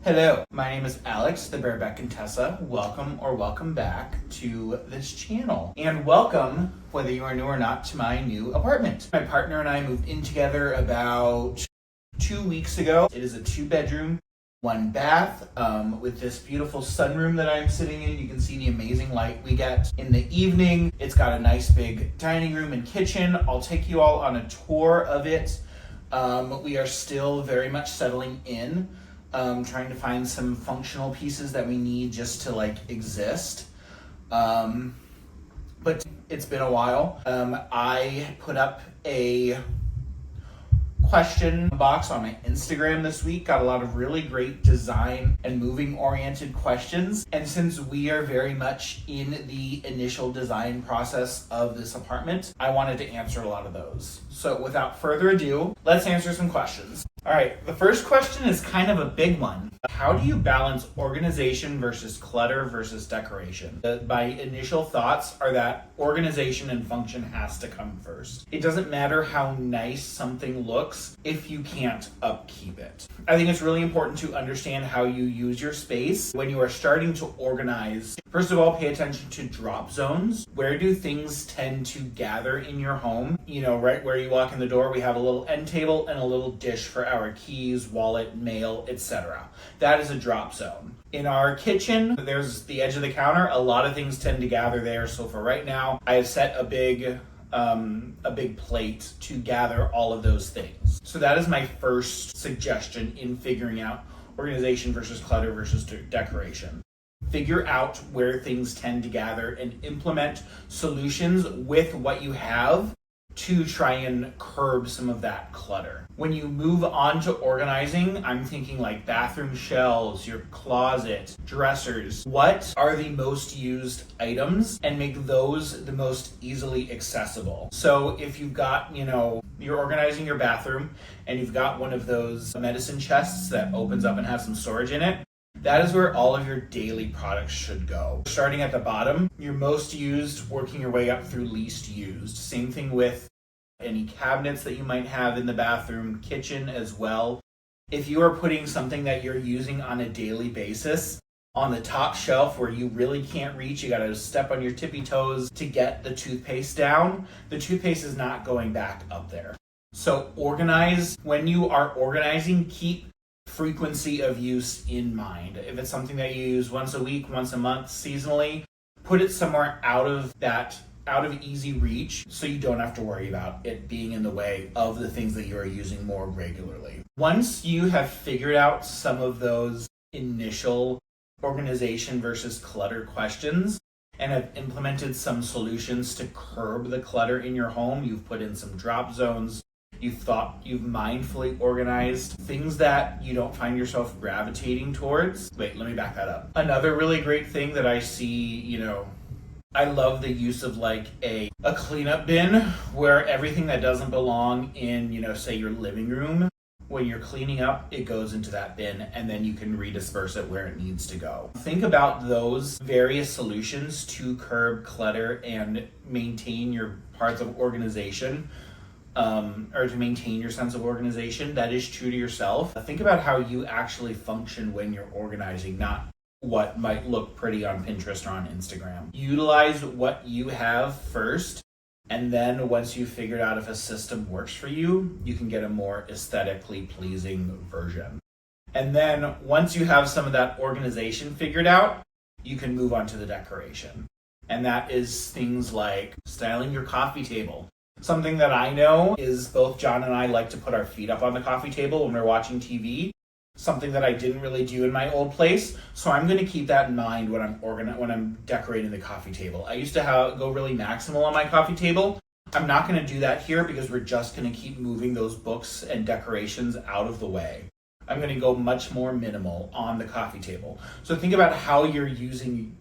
Hello, my name is Alex, the Bareback Contessa. Welcome back to this channel. And welcome, whether you are new or not, to my new apartment. My partner and I moved in together about 2 weeks ago. It is a 2-bedroom, 1 bath, with this beautiful sunroom that I'm sitting in. You can see the amazing light we get in the evening. It's got a nice big dining room and kitchen. I'll take you all on a tour of it. We are still very much settling in. Trying to find some functional pieces that we need just to exist. But it's been a while. I put up a question box on my Instagram this week, got a lot of really great design and moving oriented questions. And since we are very much in the initial design process of this apartment, I wanted to answer a lot of those. So without further ado, let's answer some questions. All right, the first question is kind of a big one. How do you balance organization versus clutter versus decoration? My initial thoughts are that organization and function has to come first. It doesn't matter how nice something looks if you can't upkeep it. I think it's really important to understand how you use your space when you are starting to organize. First of all, pay attention to drop zones. Where do things tend to gather in your home? You know, right where you walk in the door, we have a little end table and a little dish for our keys, wallet, mail, etc. That is a drop zone. In our kitchen, there's the edge of the counter. A lot of things tend to gather there. So for right now, I have set a big plate to gather all of those things. So that is my first suggestion in figuring out organization versus clutter versus decoration. Figure out where things tend to gather and implement solutions with what you have to try and curb some of that clutter. When you move on to organizing, I'm thinking like bathroom shelves, your closet, dressers. What are the most used items and make those the most easily accessible? So if you've got, you're organizing your bathroom and you've got one of those medicine chests that opens up and has some storage in it, that is where all of your daily products should go. Starting at the bottom, your most used, working your way up through least used. Same thing with any cabinets that you might have in the bathroom, kitchen as well. If you are putting something that you're using on a daily basis on the top shelf where you really can't reach, you gotta step on your tippy toes to get the toothpaste down, the toothpaste is not going back up there. So organize. When you are organizing, keep frequency of use in mind. If it's something that you use once a week, once a month, seasonally, put it somewhere out of easy reach so you don't have to worry about it being in the way of the things that you are using more regularly. Once you have figured out some of those initial organization versus clutter questions and have implemented some solutions to curb the clutter in your home, you've put in some drop zones, you've mindfully organized things that you don't find yourself gravitating towards. Wait, let me back that up. Another really great thing that I see, I love the use of a cleanup bin where everything that doesn't belong in, say your living room, when you're cleaning up, it goes into that bin and then you can redisperse it where it needs to go. Think about those various solutions to curb clutter and maintain your parts of organization. Or to maintain your sense of organization that is true to yourself. Think about how you actually function when you're organizing, not what might look pretty on Pinterest or on Instagram. Utilize what you have first, and then once you've figured out if a system works for you, you can get a more aesthetically pleasing version. And then once you have some of that organization figured out, you can move on to the decoration. And that is things like styling your coffee table. Something that I know is both John and I like to put our feet up on the coffee table when we're watching TV. Something that I didn't really do in my old place. So I'm going to keep that in mind when I'm decorating the coffee table. I used to go really maximal on my coffee table. I'm not going to do that here because we're just going to keep moving those books and decorations out of the way. I'm going to go much more minimal on the coffee table. So think about how you're using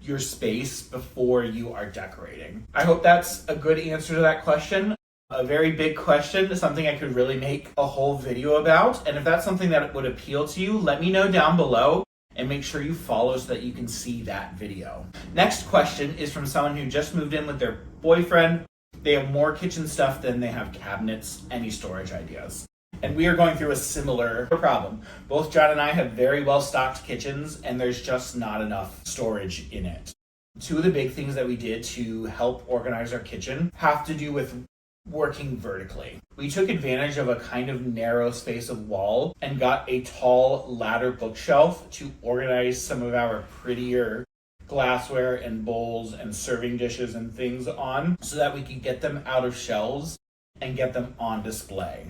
your space before you are decorating. I hope that's a good answer to that question. A very big question, something I could really make a whole video about. And if that's something that would appeal to you, let me know down below and make sure you follow so that you can see that video. Next question is from someone who just moved in with their boyfriend. They have more kitchen stuff than they have cabinets. Any storage ideas? And we are going through a similar problem. Both John and I have very well stocked kitchens, and there's just not enough storage in it. Two of the big things that we did to help organize our kitchen have to do with working vertically. We took advantage of a kind of narrow space of wall and got a tall ladder bookshelf to organize some of our prettier glassware and bowls and serving dishes and things on, so that we could get them out of shelves and get them on display.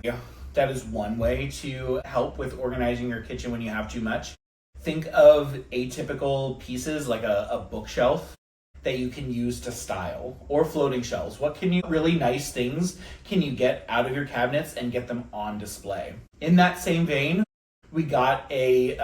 That is one way to help with organizing your kitchen when you have too much. Think of atypical pieces like a bookshelf that you can use to style, or floating shelves. Really nice things can you get out of your cabinets and get them on display? In that same vein, we got a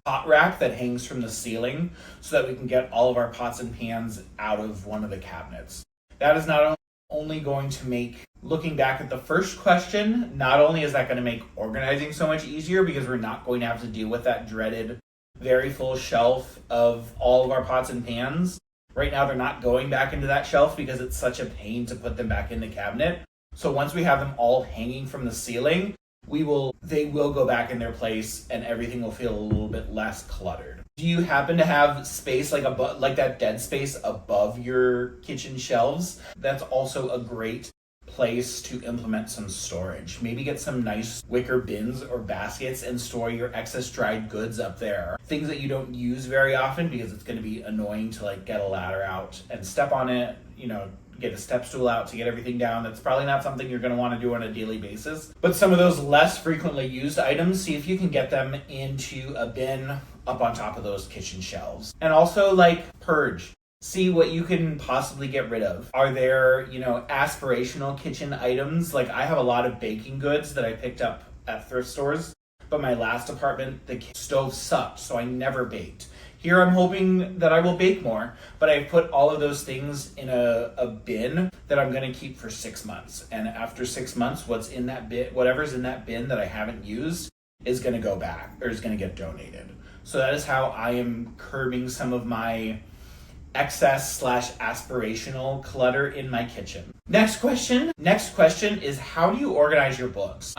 pot rack that hangs from the ceiling so that we can get all of our pots and pans out of one of the cabinets. That is not only going to make, looking back at the first question, not only is that going to make organizing so much easier because we're not going to have to deal with that dreaded very full shelf of all of our pots and pans. Right now they're not going back into that shelf because it's such a pain to put them back in the cabinet. So once we have them all hanging from the ceiling, they will go back in their place and everything will feel a little bit less cluttered. Do you happen to have space like that dead space above your kitchen shelves? That's also a great place to implement some storage. Maybe get some nice wicker bins or baskets and store your excess dried goods up there. Things that you don't use very often because it's going to be annoying to get a ladder out and step on it, get a step stool out to get everything down. That's probably not something you're going to want to do on a daily basis. But some of those less frequently used items, see if you can get them into a bin up on top of those kitchen shelves. And also purge. See what you can possibly get rid of. Are there, aspirational kitchen items? I have a lot of baking goods that I picked up at thrift stores, but my last apartment, the stove sucked, so I never baked. Here I'm hoping that I will bake more, but I've put all of those things in a bin that I'm going to keep for 6 months. And after 6 months, whatever's in that bin that I haven't used is going to go back, or is going to get donated. So that is how I am curbing some of my excess/aspirational clutter in my kitchen. Next question is, how do you organize your books?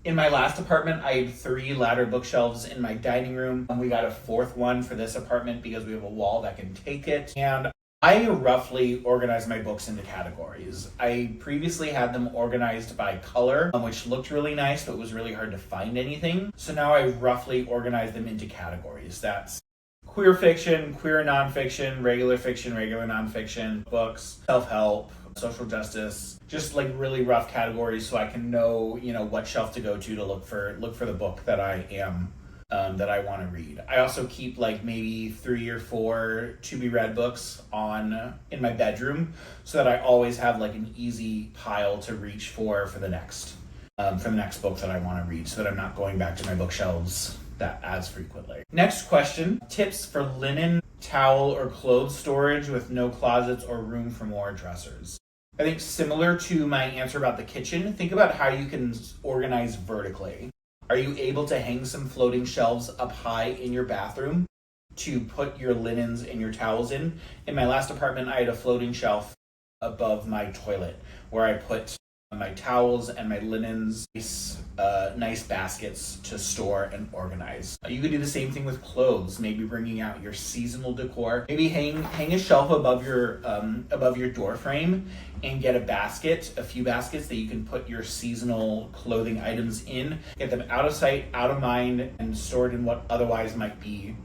In my last apartment, I had 3 ladder bookshelves in my dining room. We got a 4th one for this apartment because we have a wall that can take it. And I roughly organize my books into categories. I previously had them organized by color, which looked really nice, but it was really hard to find anything. So now I roughly organize them into categories. That's queer fiction, queer nonfiction, regular fiction, regular nonfiction, books, self-help, social justice, just really rough categories so I can know, what shelf to go to look for the book that I want to read. I also keep maybe 3 or 4 to be read books in my bedroom so that I always have an easy pile to reach for the next book that I want to read, so that I'm not going back to my bookshelves that as frequently. Next question, tips for linen, towel, or clothes storage with no closets or room for more dressers. I think similar to my answer about the kitchen, think about how you can organize vertically. Are you able to hang some floating shelves up high in your bathroom to put your linens and your towels in? In my last apartment, I had a floating shelf above my toilet where I put my towels and my linens, nice baskets to store and organize. You could do the same thing with clothes, maybe bringing out your seasonal decor. Maybe hang a shelf above your door frame and get a few baskets that you can put your seasonal clothing items in. Get them out of sight, out of mind, and stored in what otherwise might be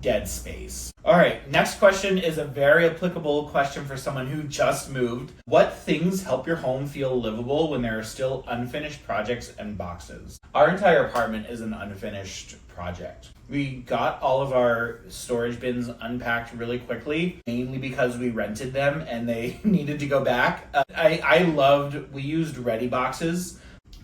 dead space. All right, next question is a very applicable question for someone who just moved. What things help your home feel livable when there are still unfinished projects and boxes? Our entire apartment is an unfinished project. We got all of our storage bins unpacked really quickly, mainly because we rented them and they needed to go back. We used Ready Boxes,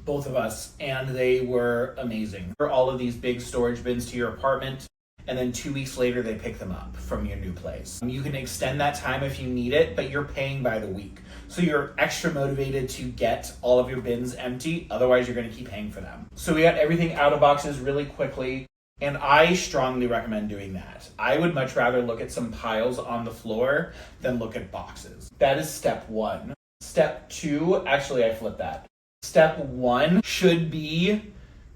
both of us, and they were amazing. For all of these big storage bins to your apartment, and then 2 weeks later they pick them up from your new place. You can extend that time if you need it, but you're paying by the week. So you're extra motivated to get all of your bins empty, otherwise you're going to keep paying for them. So we got everything out of boxes really quickly, and I strongly recommend doing that. I would much rather look at some piles on the floor than look at boxes. That is step 1. Step 2, actually I flipped that. Step one should be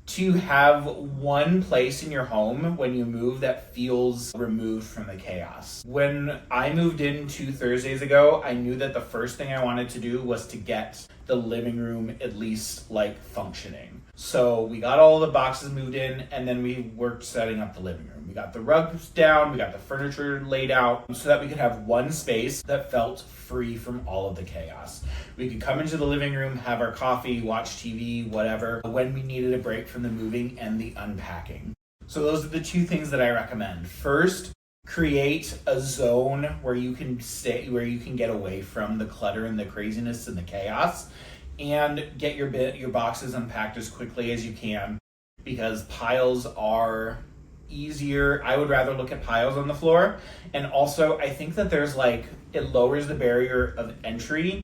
to have one place in your home when you move that feels removed from the chaos. When I moved in 2 Thursdays ago, I knew that the first thing I wanted to do was to get the living room at least like functioning. So we got all the boxes moved in, and then we worked setting up the living room. We got the rugs down, we got the furniture laid out so that we could have one space that felt free from all of the chaos. We could come into the living room, have our coffee, watch TV, whatever, when we needed a break from the moving and the unpacking. So those are the 2 things that I recommend. First, create a zone where you can get away from the clutter and the craziness and the chaos, and get your boxes unpacked as quickly as you can, because piles are easier. I would rather look at piles on the floor. And also, I think that it lowers the barrier of entry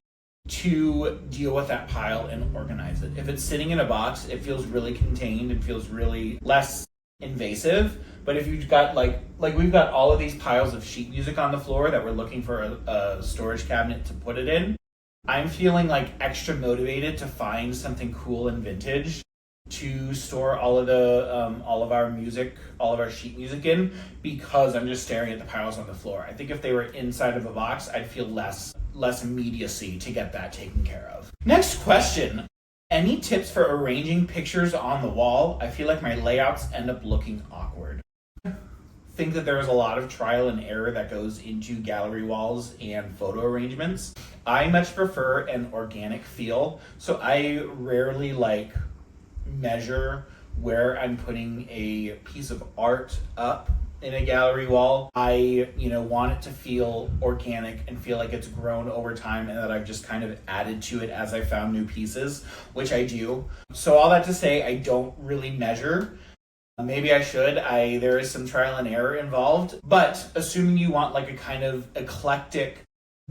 to deal with that pile and organize it. If it's sitting in a box, it feels really contained. It feels really less invasive. But if you've got like we've got all of these piles of sheet music on the floor that we're looking for a storage cabinet to put it in, I'm feeling like extra motivated to find something cool and vintage to store all of our sheet music in, because I'm just staring at the piles on the floor. I think if they were inside of a box, I'd feel less immediacy to get that taken care of. Next question. Any tips for arranging pictures on the wall? I feel like my layouts end up looking awkward. I think that there is a lot of trial and error that goes into gallery walls and photo arrangements. I much prefer an organic feel, so I rarely measure where I'm putting a piece of art up in a gallery wall. I want it to feel organic and feel like it's grown over time, and that I've just kind of added to it as I found new pieces, which I do. So all that to say, I don't really measure. Maybe I should. There is some trial and error involved, but assuming you want like a kind of eclectic,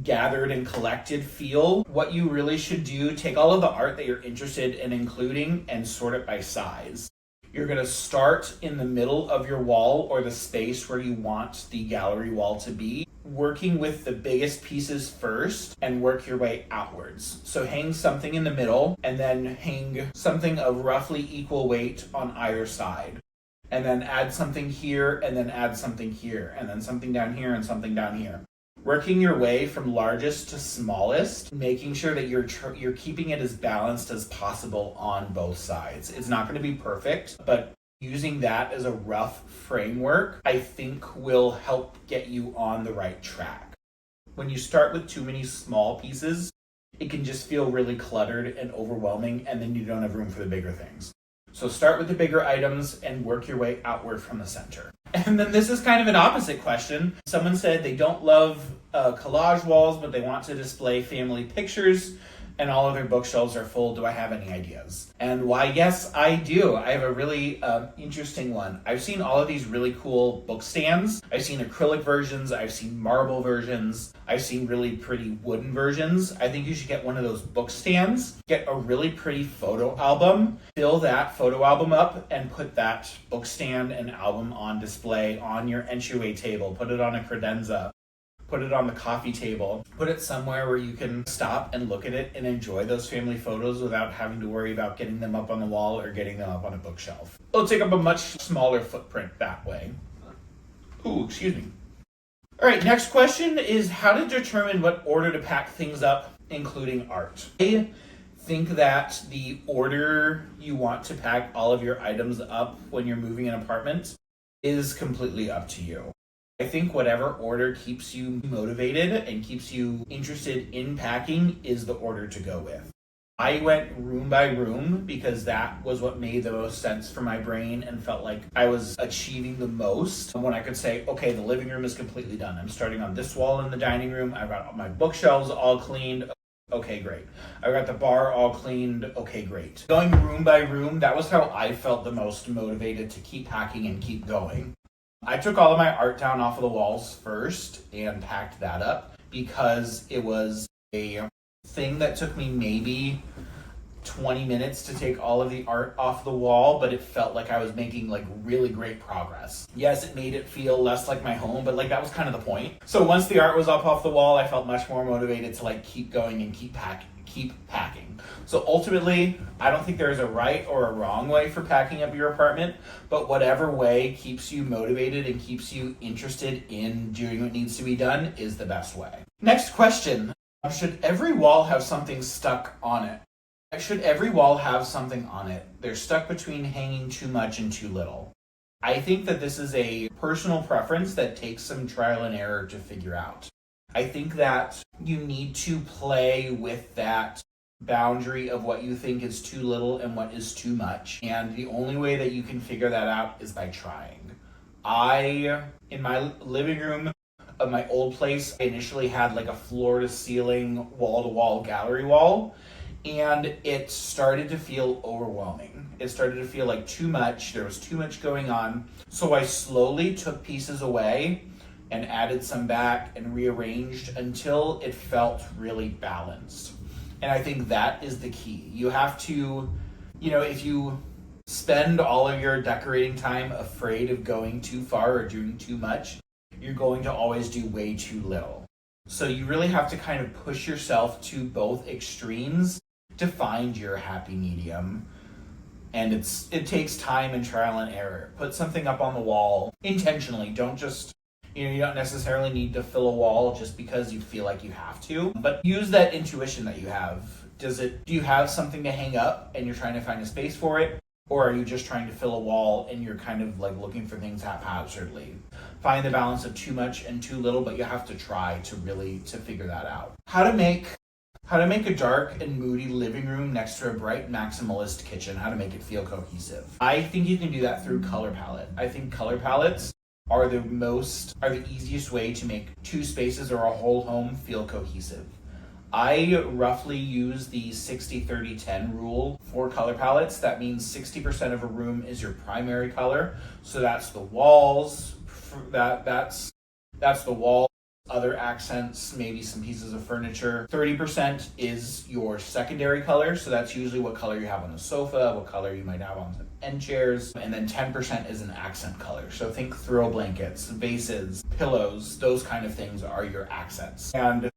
gathered and collected feel, what you really should do, take all of the art that you're interested in including and sort it by size. You're going to start in the middle of your wall, or the space where you want the gallery wall to be, working with the biggest pieces first and work your way outwards. So hang something in the middle, and then hang something of roughly equal weight on either side. And then add something here, and then add something here, and then something down here and something down here. Working your way from largest to smallest, making sure that you're keeping it as balanced as possible on both sides. It's not going to be perfect, but using that as a rough framework, I think will help get you on the right track. When you start with too many small pieces, it can just feel really cluttered and overwhelming, and then you don't have room for the bigger things. So start with the bigger items and work your way outward from the center. And then this is kind of an opposite question. Someone said they don't love collage walls, but they want to display family pictures, and all of their bookshelves are full. Do I have any ideas? And why, yes, I do. I have a really interesting one. I've seen all of these really cool book stands. I've seen acrylic versions. I've seen marble versions. I've seen really pretty wooden versions. I think you should get one of those book stands. Get a really pretty photo album. Fill that photo album up and put that book stand and album on display on your entryway table. Put it on a credenza. Put it on the coffee table. Put it somewhere where you can stop and look at it and enjoy those family photos without having to worry about getting them up on the wall or getting them up on a bookshelf. It'll take up a much smaller footprint that way. Ooh, excuse me. All right, next question is how to determine what order to pack things up, including art. I think that the order you want to pack all of your items up when you're moving an apartment is completely up to you. I think whatever order keeps you motivated and keeps you interested in packing is the order to go with. I went room by room because that was what made the most sense for my brain and felt like I was achieving the most when I could say, okay, the living room is completely done. I'm starting on this wall in the dining room. I've got my bookshelves all cleaned. Okay, great. I've got the bar all cleaned. Okay, great. Going room by room, that was how I felt the most motivated to keep packing and keep going. I took all of my art down off of the walls first and packed that up because it was a thing that took me maybe 20 minutes to take all of the art off the wall, but it felt like I was making like really great progress. Yes, it made it feel less like my home, but like that was kind of the point. So once the art was up off the wall, I felt much more motivated to like keep going and keep keep packing. So ultimately, I don't think there's a right or a wrong way for packing up your apartment, but whatever way keeps you motivated and keeps you interested in doing what needs to be done is the best way. Next question. Should every wall have something stuck on it? Should every wall have something on it? They're stuck between hanging too much and too little. I think that this is a personal preference that takes some trial and error to figure out. I think that you need to play with that boundary of what you think is too little and what is too much. And the only way that you can figure that out is by trying. In my living room of my old place, I initially had like a floor to ceiling, wall to wall gallery wall. And it started to feel overwhelming. It started to feel like too much. There was too much going on. So I slowly took pieces away and added some back and rearranged until it felt really balanced. And I think that is the key. You have to, if you spend all of your decorating time afraid of going too far or doing too much, you're going to always do way too little. So you really have to kind of push yourself to both extremes to find your happy medium. And it takes time and trial and error. Put something up on the wall intentionally. Don't just, you don't necessarily need to fill a wall just because you feel like you have to, but use that intuition that you have. Do you have something to hang up and you're trying to find a space for it? Or are you just trying to fill a wall and you're kind of like looking for things haphazardly? Find the balance of too much and too little, but you have to try to figure that out. How to make a dark and moody living room next to a bright maximalist kitchen. How to make it feel cohesive. I think you can do that through color palette. I think color palettes are the easiest way to make two spaces or a whole home feel cohesive. I roughly use the 60-30-10 rule for color palettes. That means 60% of a room is your primary color. So that's the walls, that's the wall, other accents, maybe some pieces of furniture. 30% is your secondary color. So that's usually what color you have on the sofa, what color you might have on the end chairs. And then 10% is an accent color. So think throw blankets, vases, pillows, those kind of things are your accents. And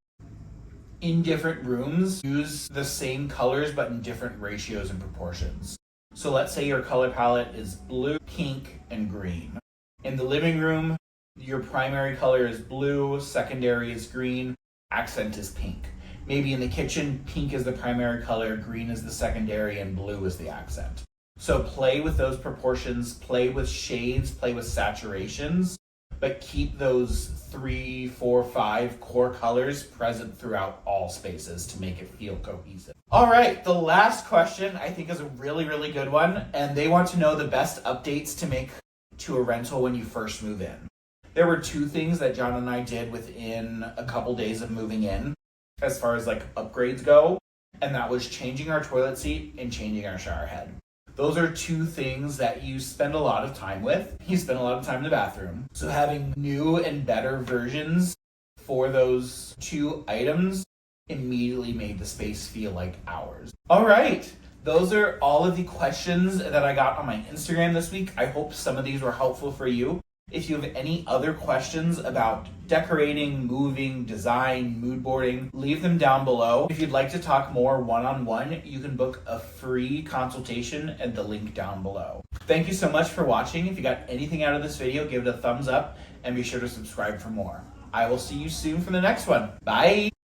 in different rooms, use the same colors but in different ratios and proportions. So let's say your color palette is blue, pink, and green. In the living room, your primary color is blue, secondary is green, accent is pink. Maybe in the kitchen, pink is the primary color, green is the secondary, and blue is the accent. So play with those proportions, play with shades, play with saturations, but keep those 3, 4, 5 core colors present throughout all spaces to make it feel cohesive. All right, the last question I think is a really, really good one, and they want to know the best updates to make to a rental when you first move in. There were 2 things that John and I did within a couple days of moving in as far as like upgrades go, and that was changing our toilet seat and changing our shower head. Those are 2 things that you spend a lot of time with. You spend a lot of time in the bathroom. So having new and better versions for those 2 items immediately made the space feel like ours. All right. Those are all of the questions that I got on my Instagram this week. I hope some of these were helpful for you. If you have any other questions about decorating, moving, design, mood boarding, leave them down below. If you'd like to talk more one-on-one, you can book a free consultation at the link down below. Thank you so much for watching. If you got anything out of this video, give it a thumbs up and be sure to subscribe for more. I will see you soon for the next one. Bye!